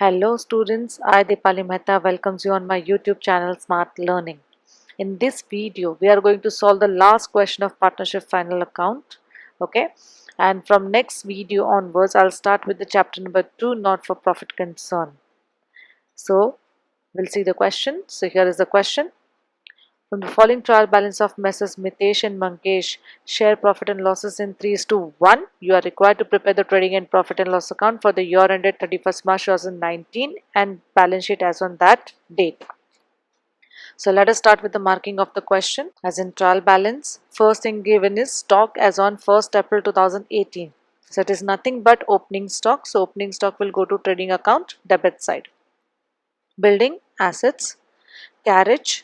Hello students, I Dipali Mehta welcomes you on my YouTube channel Smart Learning. In this video, we are going to solve the last question of partnership final account. Okay, and from next video onwards, I'll start with the chapter number 2, not for profit concern. So, we'll see the question. So, here is the question. From the following trial balance of Messrs. Mitesh and Mangesh, share profit and losses in 3:1. You are required to prepare the trading and profit and loss account for the year ended 31st March 2019 and balance sheet as on that date. So let us start with the marking of the question. As in trial balance, first thing given is stock as on 1st April 2018. So it is nothing but opening stock. So opening stock will go to trading account debit side. Building assets, carriage.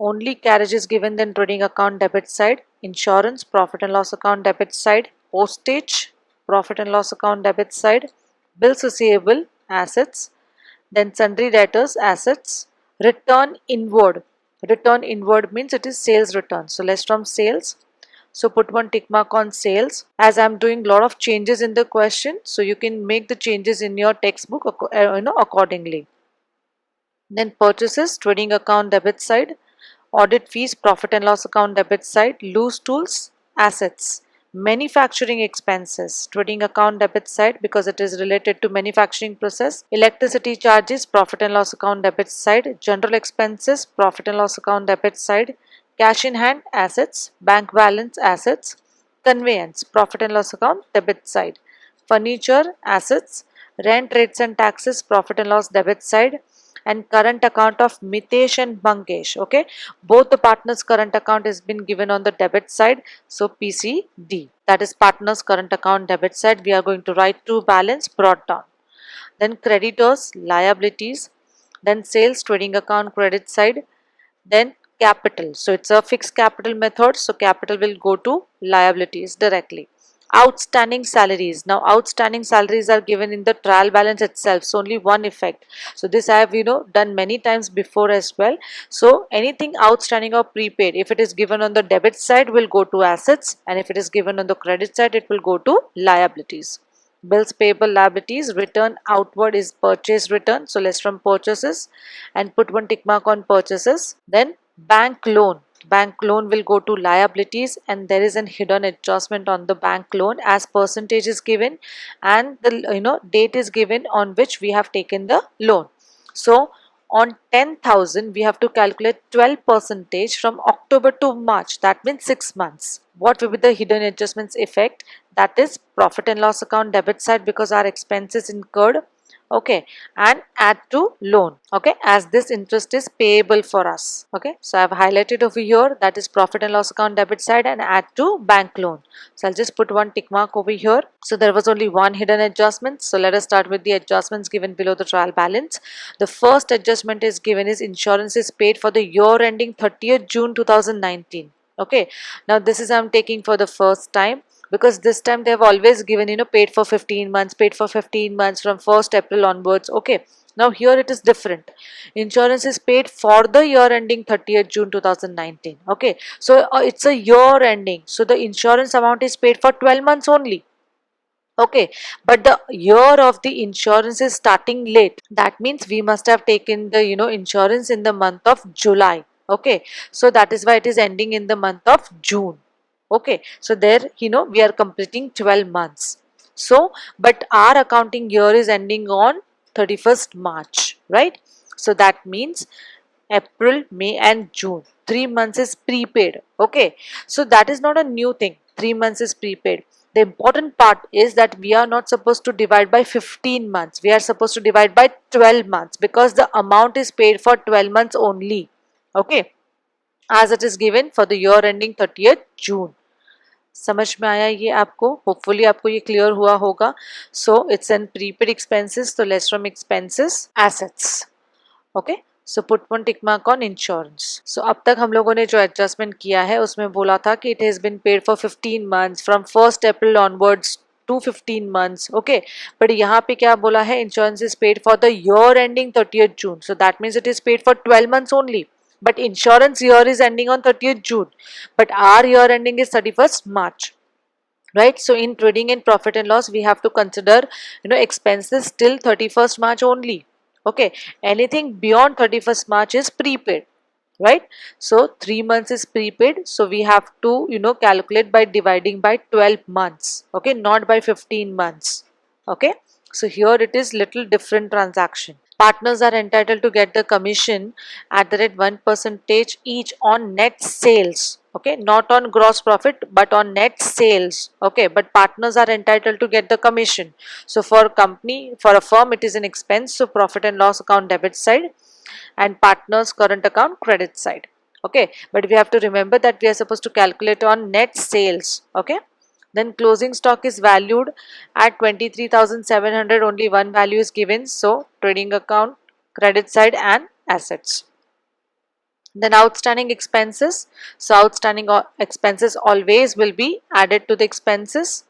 Only carriage is given, then trading account debit side. Insurance, profit and loss account debit side. Postage, profit and loss account debit side. Bills receivable, assets. Then sundry debtors, assets. Return inward. Return inward means it is sales return. So less from sales. So put one tick mark on sales. As I am doing a lot of changes in the question, so you can make the changes in your textbook accordingly. Then purchases, trading account debit side. Audit fees, profit and loss account debit side. Loose tools, assets. Manufacturing expenses, trading account debit side because it is related to manufacturing process. Electricity charges, profit and loss account debit side. General expenses, profit and loss account debit side. Cash in hand, assets. Bank balance, assets. Conveyance, profit and loss account debit side. Furniture, assets. Rent, rates and taxes, profit and loss debit side. And current account of Mitesh and Mangesh. Okay, both the partners' current account has been given on the debit side. So PCD, that is partners' current account debit side. We are going to write to balance brought down. Then creditors, liabilities. Then sales, trading account credit side. Then capital. So it's a fixed capital method. So capital will go to liabilities directly. Outstanding salaries. Now outstanding salaries are given in the trial balance itself, so only one effect. So this I have done many times before as well. So anything outstanding or prepaid, if it is given on the debit side, will go to assets, and if it is given on the credit side, it will go to liabilities. Bills payable, liabilities. Return outward is purchase return, so less from purchases, and put one tick mark on purchases. Then bank loan. Bank loan will go to liabilities, and there is an hidden adjustment on the bank loan as percentage is given, and the date is given on which we have taken the loan. So on 10,000 we have to calculate 12% from October to March, that means 6 months. What will be the hidden adjustments effect? That is profit and loss account debit side because our expenses incurred. Okay, and add to loan. Okay, as this interest is payable for us. Okay, so I have highlighted over here, that is profit and loss account debit side, and add to bank loan. So I'll just put one tick mark over here. So there was only one hidden adjustment. So let us start with the adjustments given below the trial balance. The first adjustment is given is insurance is paid for the year ending 30th June 2019. Okay, now this is I'm taking for the first time, because this time they have always given paid for 15 months, paid for 15 months from 1st April onwards. Okay, now here it is different. Insurance is paid for the year ending 30th June 2019. Okay, so it's a year ending, so the insurance amount is paid for 12 months only. Okay, but the year of the insurance is starting late. That means we must have taken the insurance in the month of July. Okay, so that is why it is ending in the month of June. Okay, so there we are completing 12 months. So but our accounting year is ending on 31st March, right? So that means April, May and June, 3 months is prepaid. Okay, so that is not a new thing. 3 months is prepaid. The important part is that we are not supposed to divide by 15 months. We are supposed to divide by 12 months because the amount is paid for 12 months only. Okay, as it is given for the year ending 30th June. समझ में आया ये आपको? Hopefully आपको ये clear हुआ होगा. So it's an prepaid expenses, तो less from expenses assets. Okay, so put one tick mark on insurance. सो अब तक हम लोगों ने जो एडजस्टमेंट किया है उसमें बोला था कि it has been paid for 15 months from 1st April onwards to 15 months. Okay, but यहाँ पे क्या बोला है? Insurance is paid for the year ending 30th June. So that means it is paid for 12 months only. But insurance year is ending on 30th June. But our year ending is 31st March. right? So in trading and profit and loss, we have to consider, expenses till 31st March only. Okay, anything beyond 31st March is prepaid, right? So 3 months is prepaid, so we have to, calculate by dividing by 12 months, okay, not by 15 months. Okay, so here it is little different transaction. Partners are entitled to get the commission at the rate 1% each on net sales. Okay, not on gross profit but on net sales. Okay, but partners are entitled to get the commission. So for company, for a firm, it is an expense. So profit and loss account debit side, and partners current account credit side. Okay, but we have to remember that we are supposed to calculate on net sales. Okay, then closing stock is valued at 23,700. Only one value is given, so trading account, credit side and assets. Then outstanding expenses, so outstanding expenses always will be added to the expenses.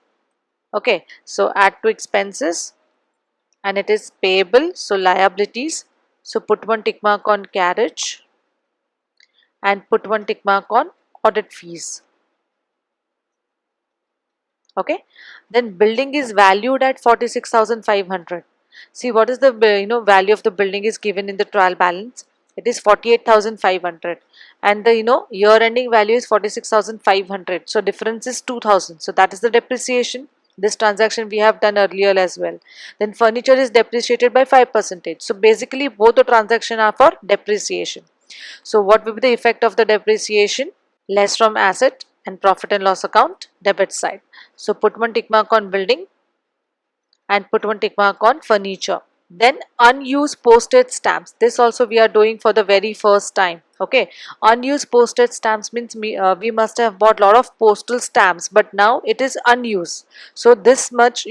Okay, so add to expenses, and it is payable, so liabilities, so put one tick mark on carriage and put one tick mark on audit fees. Okay, then building is valued at 46,500. See, what is the value of the building is given in the trial balance. It is 48,500, and the year ending value is 46,500. So difference is 2,000. So that is the depreciation. This transaction we have done earlier as well. Then furniture is depreciated by 5%. So basically both the transaction are for depreciation. So what will be the effect of the depreciation? Less from asset and profit and loss account debit side. So put one tick mark on building and put one tick mark on furniture. Then unused postage stamps. This also we are doing for the very first time. Okay, unused postage stamps means we must have bought lot of postal stamps, but now it is unused. So this much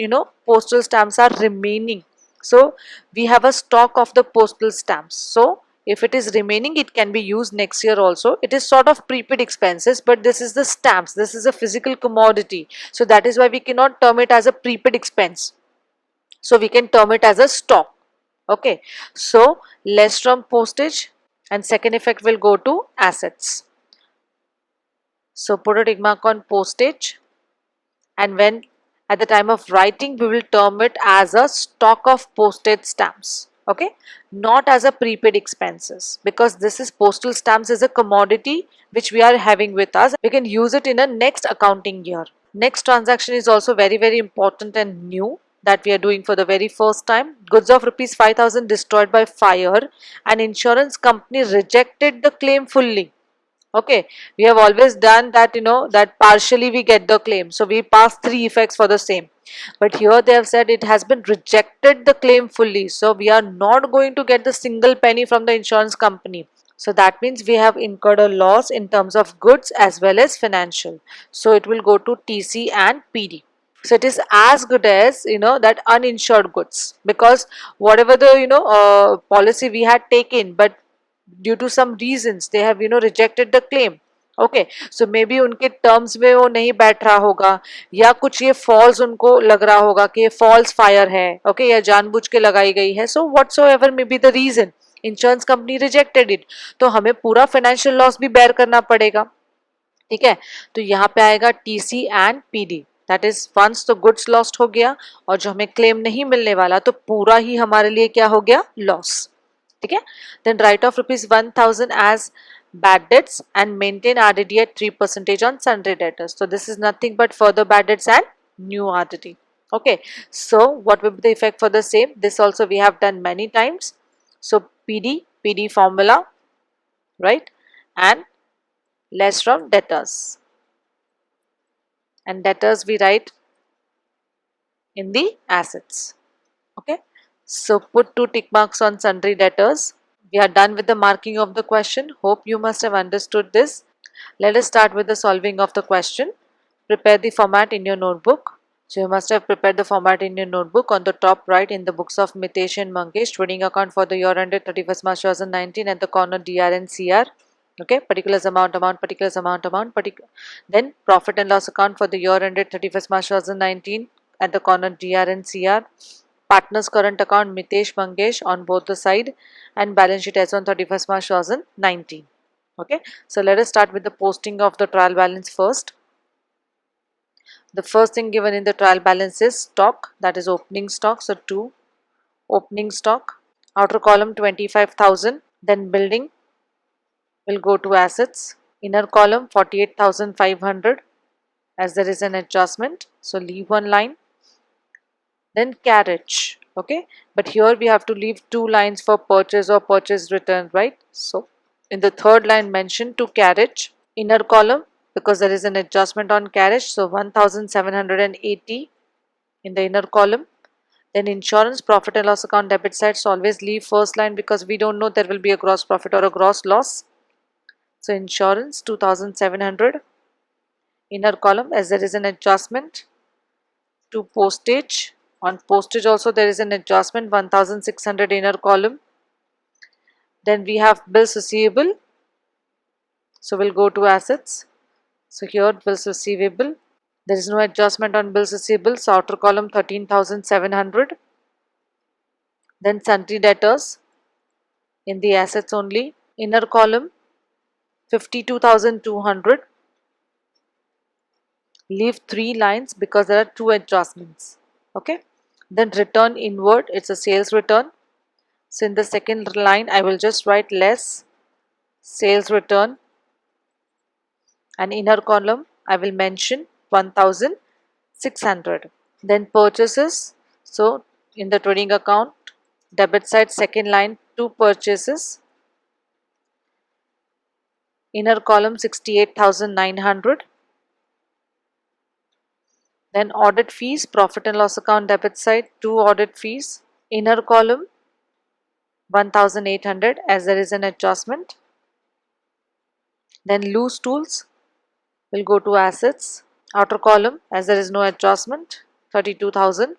postal stamps are remaining. So we have a stock of the postal stamps. So if it is remaining, it can be used next year also. It is sort of prepaid expenses, but this is the stamps. This is a physical commodity. So that is why we cannot term it as a prepaid expense. So we can term it as a stock. Okay, so less from postage, and second effect will go to assets. So put a tick mark on postage, and when at the time of writing we will term it as a stock of postage stamps. Okay, not as a prepaid expenses, because this is postal stamps is a commodity which we are having with us. We can use it in a next accounting year. Next transaction is also very important and new, that we are doing for the very first time. Goods of rupees 5,000 destroyed by fire, and insurance company rejected the claim fully. Okay, we have always done that, that partially we get the claim, so we pass three effects for the same. But here they have said it has been rejected the claim fully, so we are not going to get the single penny from the insurance company. So that means we have incurred a loss in terms of goods as well as financial. So it will go to TC and PD. So it is as good as that uninsured goods, because whatever the policy we had taken, but due to some reasons they have rejected the claim. Okay, so maybe उनके terms में वो नहीं बैठ रहा होगा, या कुछ ये फॉल्स उनको लग रहा होगा कि ये फॉल्स फायर है, ओके, या जानबूझ के लगाई गई है. So whatsoever may be the reason, insurance company rejected it, तो हमें पूरा फाइनेंशियल लॉस भी बेयर करना पड़ेगा. ठीक है, तो यहाँ पे आएगा TC and PD. That is once तो गुड्स लॉस्ट हो गया, और जो हमें क्लेम नहीं मिलने वाला तो पूरा ही हमारे लिए क्या हो गया, लॉस. ठीक है, then write off rupees 1,000 as bad debts and maintain RDD at 3% on sundry debtors. So this is nothing but further bad debts and new RDD. Okay, so what will be the effect for the same? This also we have done many times. So PD formula, right, and less from debtors, and debtors we write in the assets. Okay, so put two tick marks on sundry debtors. We are done with the marking of the question. Hope you must have understood this. Let us start with the solving of the question. Prepare the format in your notebook. So you must have prepared the format in your notebook. On the top right, in the books of Mitesh and Mangesh, trading account for the year ended 31st March 2019, at the corner DR and CR. Okay, particulars amount, particulars amount, then profit and loss account for the year ended 31st March 2019, at the corner DR and CR. Partners current account Mitesh Mangesh on both the side, and balance sheet as on 31st March 2019. Okay, so let us start with the posting of the trial balance first. The first thing given in the trial balance is stock, that is opening stock. So 2 opening stock. Outer column 25,000. Then building will go to assets. Inner column 48,500 as there is an adjustment. So leave one line. Then carriage. Okay, but here we have to leave 2 lines for purchase or purchase return, right? So in the third line mention to carriage. Inner column, because there is an adjustment on carriage, so 1780 in the inner column. Then insurance, profit and loss account debit side, so always leave first line because we don't know there will be a gross profit or a gross loss. So insurance 2700. Inner column, as there is an adjustment to postage. On postage also there is an adjustment, 1600 inner column. Then we have bills receivable, so we'll go to assets. So here bills receivable, there is no adjustment on bills receivable, so outer column 13,700. Then sundry debtors in the assets only. Inner column 52,200. Leave 3 lines because there are 2 adjustments. Okay. Then return inward, it's a sales return. So in the second line I will just write less sales return, and inner column I will mention 1,600. Then purchases, so in the trading account debit side second line 2 purchases. Inner column 68,900. Then audit fees, profit and loss account debit side 2 audit fees. Inner column 1,800 as there is an adjustment. Then loose tools will go to assets. Outer column, as there is no adjustment, 32,000.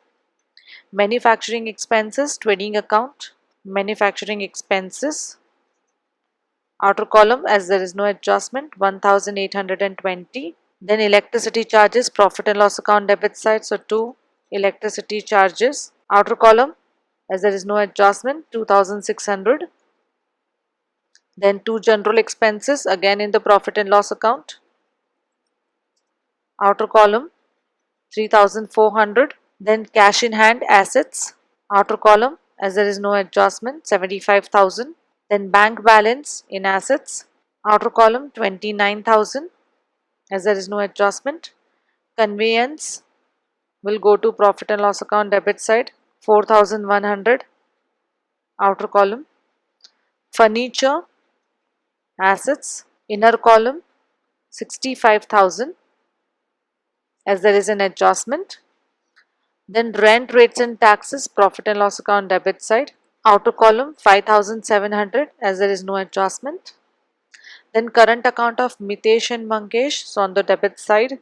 Manufacturing expenses, trading account, manufacturing expenses. Outer column, as there is no adjustment, 1,820. Then electricity charges, profit and loss account debit side, so 2 electricity charges. Outer column, as there is no adjustment, 2,600. Then 2 general expenses, again in the profit and loss account. Outer column 3,400. Then cash in hand assets. Outer column, as there is no adjustment, 75,000. Then bank balance in assets. Outer column 29,000 as there is no adjustment. Conveyance will go to profit and loss account debit side, 4,100. Outer column. Furniture assets. Inner column 65,000 as there is an adjustment. Then rent, rates and taxes, profit and loss account debit side. Outer column 5,700 as there is no adjustment. Then current account of Mitesh and Mangesh, so on the debit side,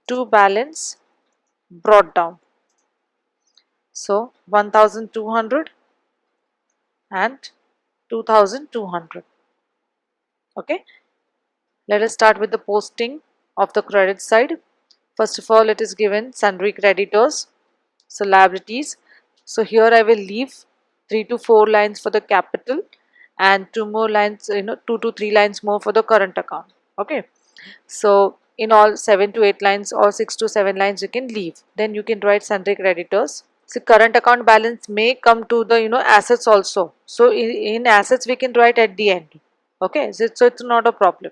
to balance brought down. So 1,200 and 2,200. Okay. Let us start with the posting of the credit side. First of all, it is given sundry creditors, so liabilities. So here I will leave 3 to 4 lines for the capital and 2 more lines, 2 to 3 lines more for the current account. Okay, so in all 7 to 8 lines or 6 to 7 lines you can leave. Then you can write sundry creditors. So current account balance may come to the assets also. So in assets we can write at the end. Okay, so it's not a problem.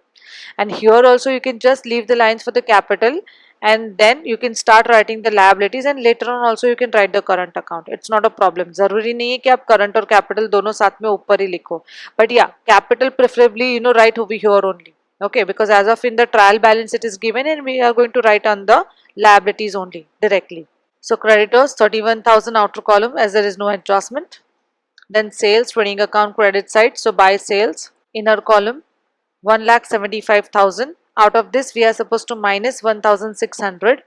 And here also you can just leave the lines for the capital, and then you can start writing the liabilities, and later on also you can write the current account. It's not a problem. जरूरी नहीं है कि आप current और capital दोनों साथ में ऊपर ही लिखो. But yeah, capital preferably write over here only. Okay, because as of in the trial balance it is given, and we are going to write on the liabilities only directly. So creditors 31,000 outer column as there is no adjustment. Then sales, trading account credit side, so buy sales. Inner column 1,75,000. Out of this we are supposed to minus 1,600,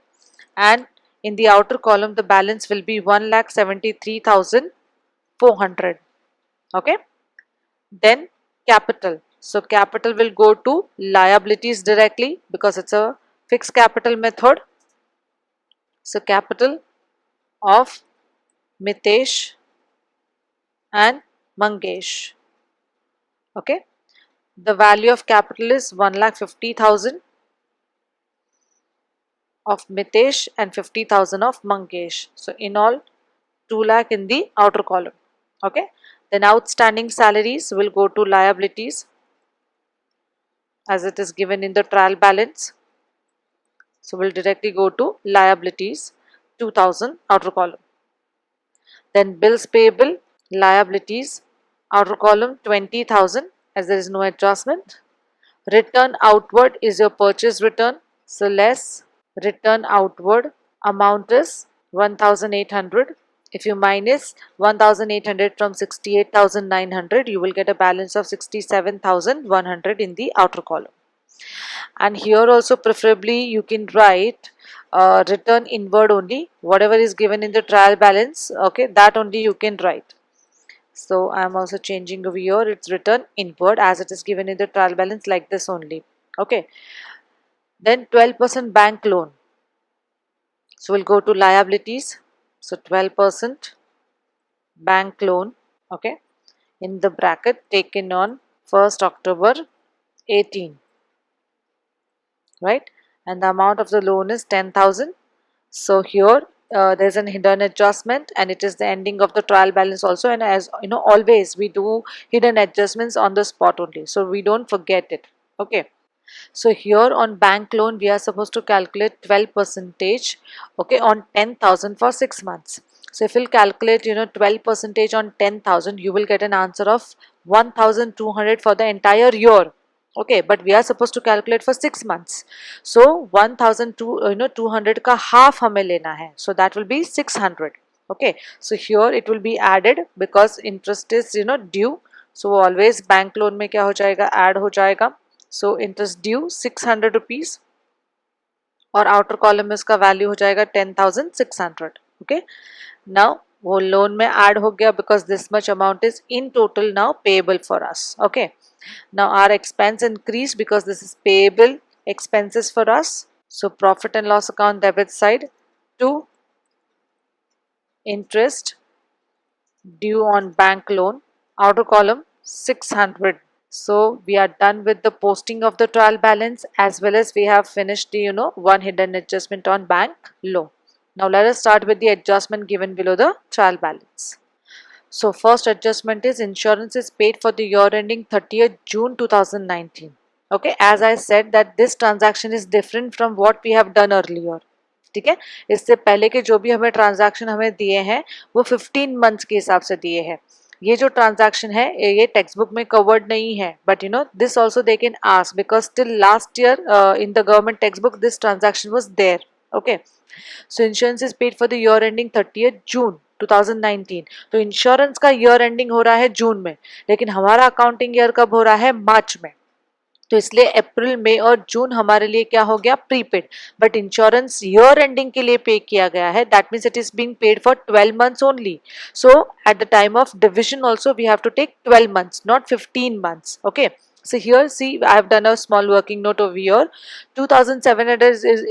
and in the outer column the balance will be 1,73,400. Okay. Then capital. So capital will go to liabilities directly because it's a fixed capital method. So capital of Mitesh and Mangesh. Okay. The value of capital is 1,50,000. of Mitesh and 50,000 of Mangesh. So in all 2 lakh in the outer column. Okay. Then outstanding salaries will go to liabilities as it is given in the trial balance. So we'll directly go to liabilities 2000 outer column. Then bills payable, liabilities outer column 20,000 as there is no adjustment. Return outward is your purchase return. So less return outward amount is 1800. If you minus 1800 from 68,900, you will get a balance of 67,100 in the outer column. And here also preferably you can write return inward only, whatever is given in the trial balance, okay, that only you can write. So I am also changing over here, it's return inward as it is given in the trial balance like this only. Okay. Then 12% bank loan. So we'll go to liabilities. So 12% bank loan, okay, in the bracket taken on 1st October 18, right? And the amount of the loan is 10,000. So here there's an hidden adjustment and it is the ending of the trial balance also, and as you know always we do hidden adjustments on the spot only, so we don't forget it. Okay. So here on bank loan we are supposed to calculate 12%, okay, on 10,000 for 6 months. So if you'll calculate 12% on 10,000, you will get an answer of 1,200 for the entire year. Okay, but we are supposed to calculate for 6 months. So 1,200 ka half हमें लेना है. So that will be 600. Okay, so here it will be added because interest is due. So always bank loan में क्या हो जाएगा, add हो जाएगा. So interest due 600 rupees और outer column में इसका value हो जाएगा 10,600. Okay, now वो loan में add हो गया because this much amount is in total now payable for us. Okay, now our expense increased because this is payable expenses for us. So profit and loss account debit side to interest due on bank loan, outer column 600. So we are done with the posting of the trial balance as well as we have finished the one hidden adjustment on bank loan. Now let us start with the adjustment given below the trial balance. So first adjustment is insurance is paid for the year ending 30th June 2019. Okay, as I said that this transaction is different from what we have done earlier. ठीक है, इससे पहले के जो भी हमें transaction हमें दिए हैं वो 15 मंथ्स के हिसाब से दिए हैं. ये जो ट्रांजैक्शन है ये टेक्स्ट बुक में कवर्ड नहीं है, but this also they can ask because till last year in the government text book this transaction was there. Okay, so insurance is paid for the year ending 30th June 2019. तो insurance का year ending हो रहा है जून में, लेकिन हमारा accounting year कब हो रहा है, मार्च में. तो इसलिए अप्रैल मई और जून हमारे लिए क्या हो गया, prepaid. But insurance year ending के लिए पे किया गया है, that means it is being paid for 12 months only. So at the time of division also we have to take 12 months, not 15 months. Okay, so here see I have done a small working note over here. 2,700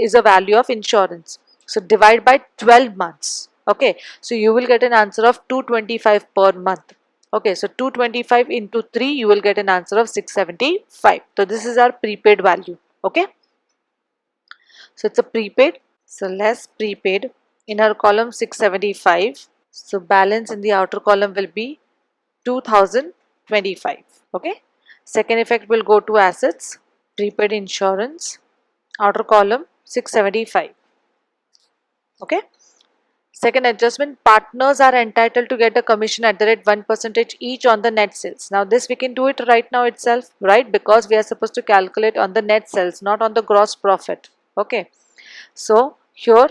is a value of insurance, so divide by 12 months. Okay, so you will get an answer of 225 per month. Okay, so 225 into 3 you will get an answer of 675. So this is our prepaid value. Okay, so it's a prepaid, so less prepaid in our column 675. So balance in the outer column will be 2025. Okay, second effect will go to assets, prepaid insurance, outer column 675. Okay, second adjustment, partners are entitled to get a commission at the rate 1% each on the net sales. Now this we can do it right now itself, right, because we are supposed to calculate on the net sales, not on the gross profit. Okay, so here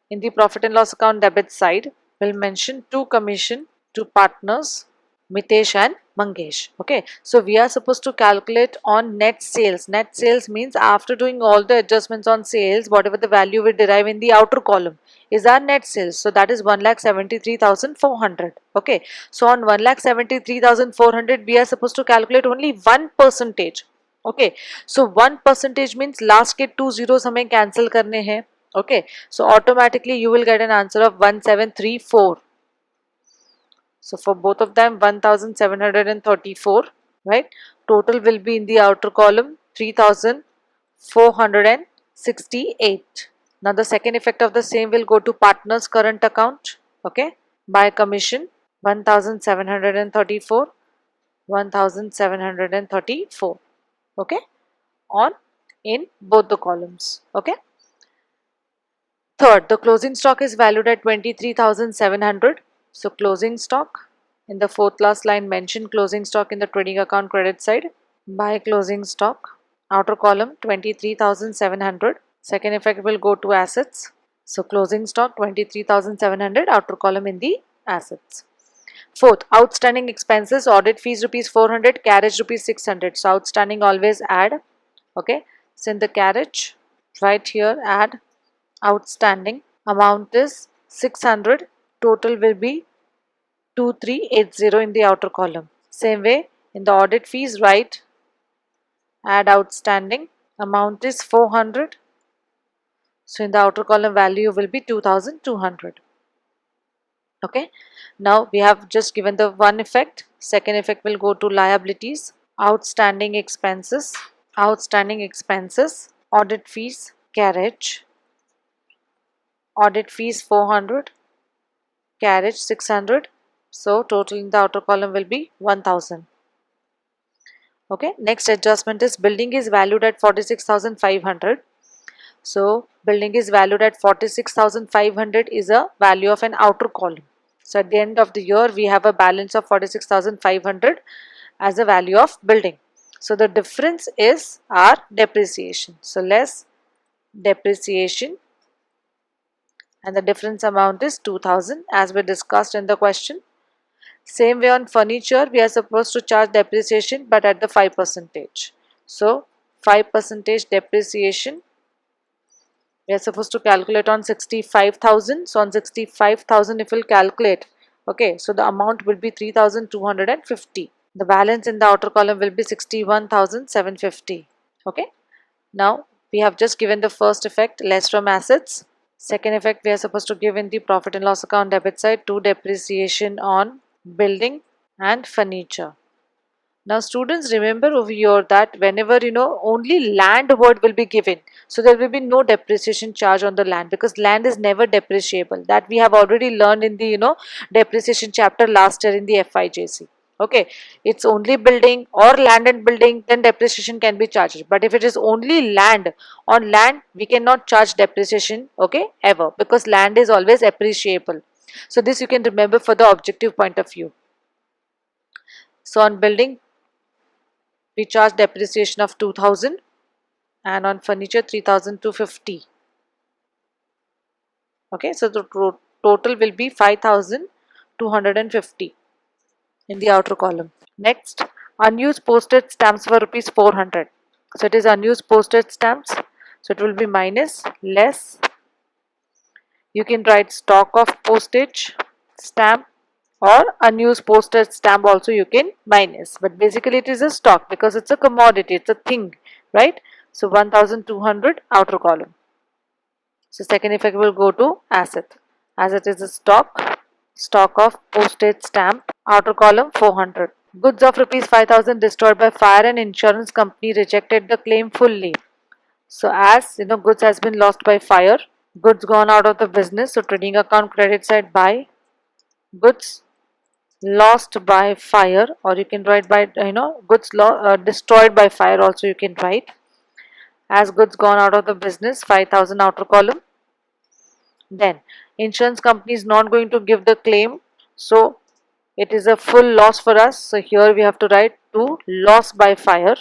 in the profit and loss account debit side we'll mention 2 commission to partners Mitesh and Mangesh. Okay, so we are supposed to calculate on net sales. Net sales means after doing all the adjustments on sales, whatever the value we derive in the outer column is our net sales. So that is 1,73,400. Okay, so on 1,73,400 we are supposed to calculate only 1%. Okay, so 1% means last के 2 zeros हमें cancel करने हैं. Okay, so automatically you will get an answer of 1734. So for both of them 1734, right? Total will be in the outer column 3468. Now the second effect of the same will go to partner's current account. Okay, by commission 1734, 1734. Okay, on in both the columns. Okay. Third, the closing stock is valued at 23,700. So closing stock in the fourth last line, mention closing stock in the trading account credit side. Buy closing stock, outer column 23,700. Second effect will go to assets. So closing stock 23,700, outer column in the assets. Fourth, outstanding expenses, audit fees rupees 400, carriage rupees 600. So outstanding always add. Okay, so in the carriage, right here add outstanding. Amount is 600. Total will be 2380 in the outer column. Same way in the audit fees, write add outstanding. Amount is 400. So in the outer column value will be 2200. Okay. Now we have just given the one effect. Second effect will go to liabilities. Outstanding expenses. Outstanding expenses. Audit fees. Carriage. Audit fees 400. Carriage 600. So total in the outer column will be 1000. Okay. Next adjustment is building is valued at 46,500. So building is valued at 46,500 is a value of an outer column. So at the end of the year we have a balance of 46,500 as a value of building. So the difference is our depreciation. So less depreciation, and the difference amount is 2000 as we discussed in the question. Same way on furniture, we are supposed to charge depreciation but at the 5%. So 5% depreciation we are supposed to calculate on 65,000. So on 65,000 if we'll calculate, okay, so the amount will be 3,250. The balance in the outer column will be 61,750. Okay. Now we have just given the first effect, less from assets. Second effect we are supposed to give in the profit and loss account debit side to depreciation on building and furniture. Now students, remember over here that whenever only land word will be given, so there will be no depreciation charge on the land because land is never depreciable. That we have already learned in the depreciation chapter last year in the FIJC. Okay, it's only building or land and building, then depreciation can be charged. But if it is only land, on land we cannot charge depreciation, okay, ever, because land is always appreciable. So this you can remember for the objective point of view. So on building we charge depreciation of 2000 and on furniture 3250. Okay, so the total will be 5250 in the outer column. Next, unused postage stamps for rupees 400. So it is unused postage stamps. So it will be minus, less. You can write stock of postage stamp or unused postage stamp also you can minus, but basically it is a stock because it's a commodity, it's a thing, right? So 1200 outer column. So second effect will go to asset. Asset is a stock of postage stamp, outer column 400. Goods of rupees 5000 destroyed by fire and insurance company rejected the claim fully. So as goods has been lost by fire, goods gone out of the business, so trading account credit side by goods lost by fire, or you can write by goods destroyed by fire also you can write. As goods gone out of the business 5000 outer column. Then insurance company is not going to give the claim, so it is a full loss for us, so here we have to write to loss by fire,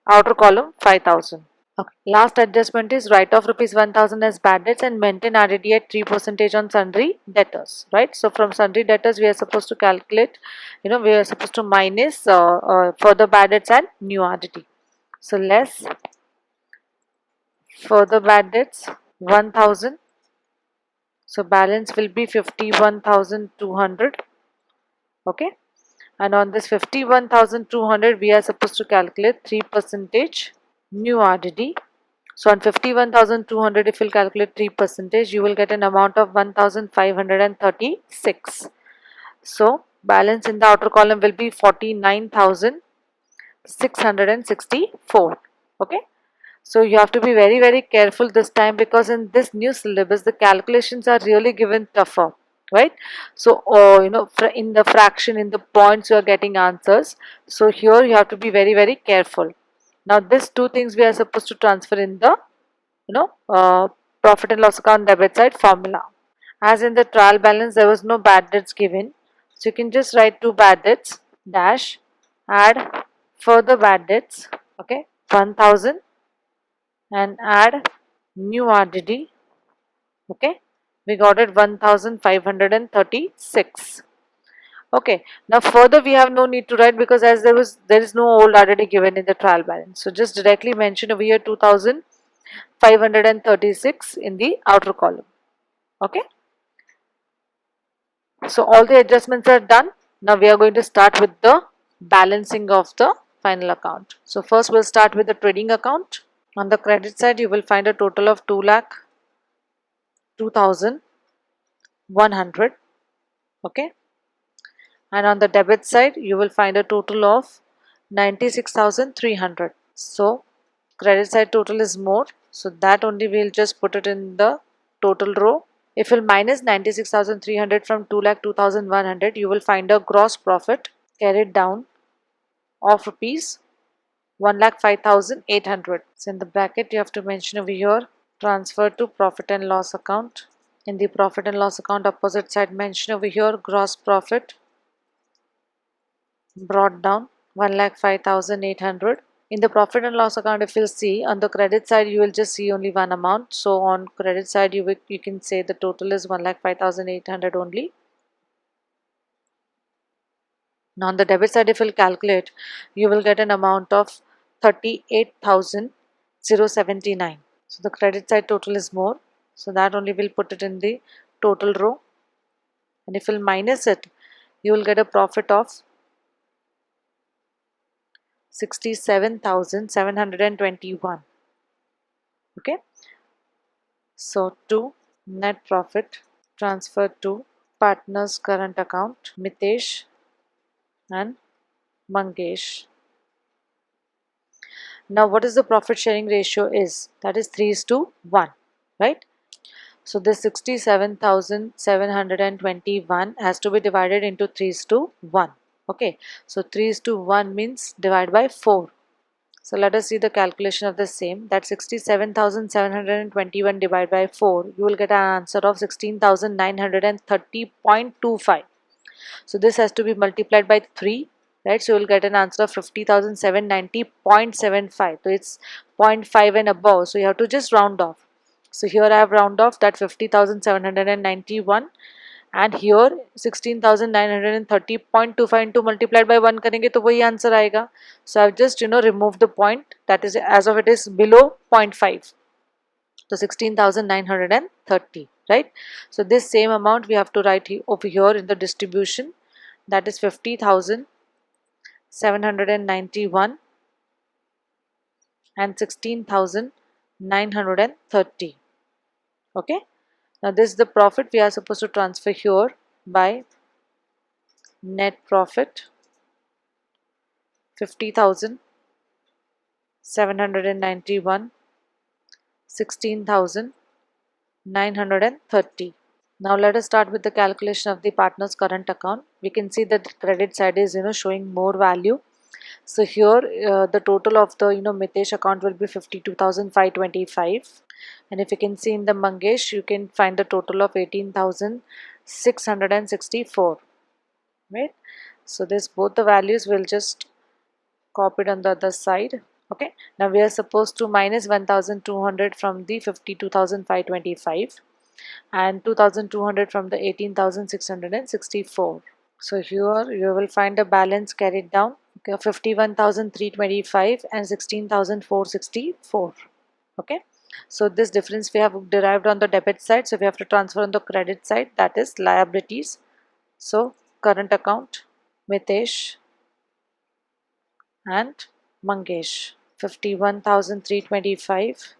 outer column 5000. Okay. Last adjustment is write off rupees 1000 as bad debts and maintain RDD at 3% on sundry debtors, right? So from sundry debtors we are supposed to calculate, we are supposed to minus further bad debts and new RDD. So less further bad debts 1000. So balance will be 51,200. Okay. And on this 51,200 we are supposed to calculate 3% new RDD. So on 51,200 if you calculate 3%, you will get an amount of 1,536. So balance in the outer column will be 49,664. Okay. So you have to be very, very careful this time, because in this new syllabus the calculations are really given tougher, right? So in the fraction, in the points, you are getting answers. So here you have to be very, very careful. Now these two things we are supposed to transfer in the you know uh, profit and loss account debit side formula. As in the trial balance there was no bad debts given, so you can just write two bad debts dash add further bad debts, okay, 1000, and add new RDD, okay, we got it 1536. Okay, now further we have no need to write, because as there is no old RDD given in the trial balance, so just directly mention over here 2536 in the outer column. Okay, so all the adjustments are done. Now we are going to start with the balancing of the final account. So first we'll start with the trading account. On the credit side you will find a total of 2,02,100, okay, and on the debit side you will find a total of 96,300. So credit side total is more, so that only we'll just put it in the total row. If you'll minus 96,300 from 2,02,100, you will find a gross profit carried down of rupees 1,05,800. So in the bracket you have to mention over here transfer to profit and loss account. In the profit and loss account opposite side mention over here gross profit brought down 1,05,800. In the profit and loss account, if you'll see on the credit side, you will just see only one amount. So on credit side, you can say the total is 1,05,800 only. Now on the debit side, if you'll calculate, you will get an amount of 38,079. So the credit side total is more. So that only will put it in the total row. And if you'll minus it, you will get a profit of 67,721. Okay, so to net profit transferred to partners current account Mitesh and Mangesh. Now what is the profit sharing ratio is? That is 3:1, right? So this 67,721 has to be divided into 3:1. Okay, so 3:1 means divide by 4. So let us see the calculation of the same. That 67,721 divided by 4, you will get an answer of 16,930.25. So this has to be multiplied by 3, right? So you will get an answer of 50,790.75. So it's 0.5 and above. So you have to just round off. So here I have round off that 50,791, and here 16,930.25 into multiplied by 1 करेंगे तो वही answer आएगा. So I've just removed the point, that is as of it is below 0.5. So 16,930, right? So this same amount we have to write over here in the distribution, that is 50,791 and 16,930. Okay, now this is the profit we are supposed to transfer here by net profit 50,791, 16,930. Now let us start with the calculation of the partner's current account. We can see that the credit side is showing more value. So here the total of the Mitesh account will be 52,525, and if you can see in the Mangesh, you can find the total of 18,664, right? So this both the values will just copy it on the other side. Okay, now we are supposed to minus 1,200 from the 52,525 and 2,200 from the 18,664. So here you will find a balance carried down, okay, 51,325 and 16,464. Okay, so this difference we have derived on the debit side, so we have to transfer on the credit side, that is liabilities. So current account Mitesh and Mangesh, 51,325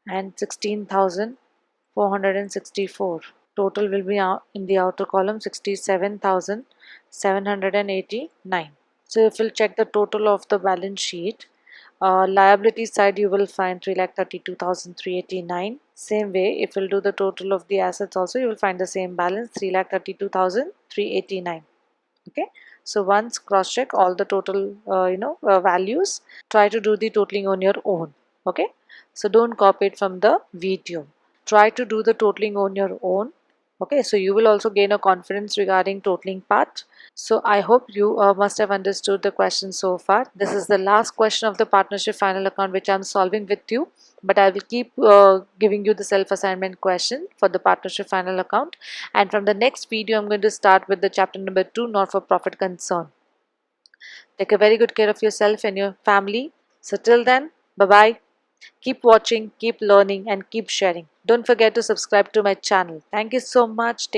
and 16,464. Total will be in the outer column 67,789. So if we'll check the total of the balance sheet, Liability side you will find 3,32,389. Same way, if you'll do the total of the assets also, you will find the same balance, 3,32,389. Okay, so once cross check all the total values, try to do the totaling on your own. Okay, so don't copy it from the video, try to do the totaling on your own. Okay, so you will also gain a confidence regarding totaling part. So I hope you must have understood the question so far. This is the last question of the partnership final account which I'm solving with you, but I will keep giving you the self assignment question for the partnership final account. And from the next video, I'm going to start with the chapter number 2, not for profit concern. Take a very good care of yourself and your family. So till then, bye bye. Keep watching, keep learning, and keep sharing. Don't forget to subscribe to my channel. Thank you so much.